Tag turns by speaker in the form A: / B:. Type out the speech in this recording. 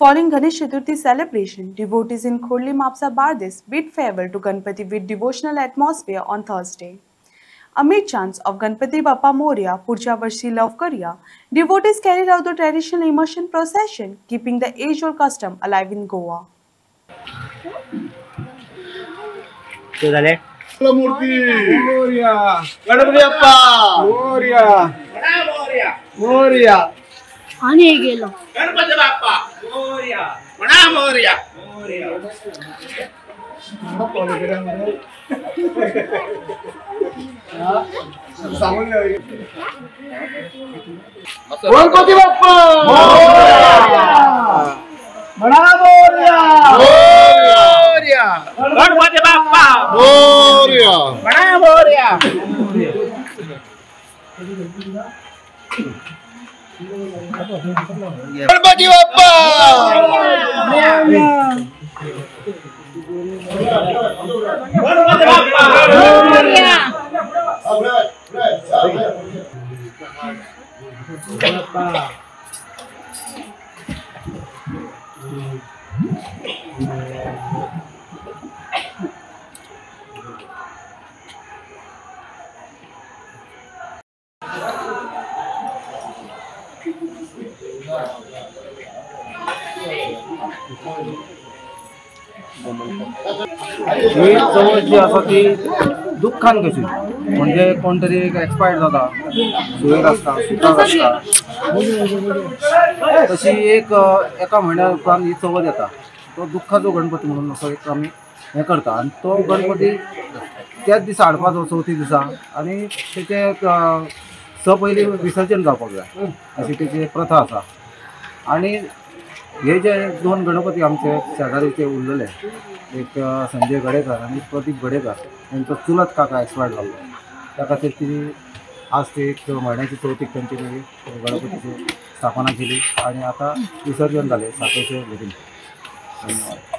A: Following Ganesh Chaturthi celebration, devotees in Khorli Mapsa Bardes bid farewell to Ganpati with devotional atmosphere on Thursday. Amid chants of Ganpati Bappa Moria, Purcha Varshi Lavkariya, devotees carried out the traditional immersion procession, keeping the age-old custom alive in Goa.
B: मूर्ती मोरया गणपती बाप्पा मोरया मोरया
C: आणि गेलो
B: गणपती बाप्पा मोरया म्हणा मोरया मोरया गणपती बाप्पा मोरया म्हणा मोरया मोरया गणपती बाप्पा मोरया म्हणा मोरया गणपती बाप्पा
D: ही चवथ जी आसा ती दुख्खान कशी म्हणजे कोण तरी एक्सपायर्ड जाता सुयेर आसता सुताक आसता तशी एक एका म्हयन्या उपरांत ही चवथ येता तो दुख्खाचो गणपती म्हणून असो एक आमी हें करता आनी तो गणपती त्याच दिसा हाडपाचो चवथी दिसा आनी तेचे पयलीं विसर्जन जावपाक जाय अशी तेची प्रथा आसा आनी हे जे दोन गणपती आमचे शेजारीचे उरलेले एक संजय गडेकर आणि प्रदीप गडेकर यांचा चुलत काका एक्सपायर्ड झालो त्या खातीर ती आज ते एक महिन्याची चवथीक त्यांची गणपतीची स्थापना केली आणि आता विसर्जन झाले साखरेचे घरी. धन्यवाद.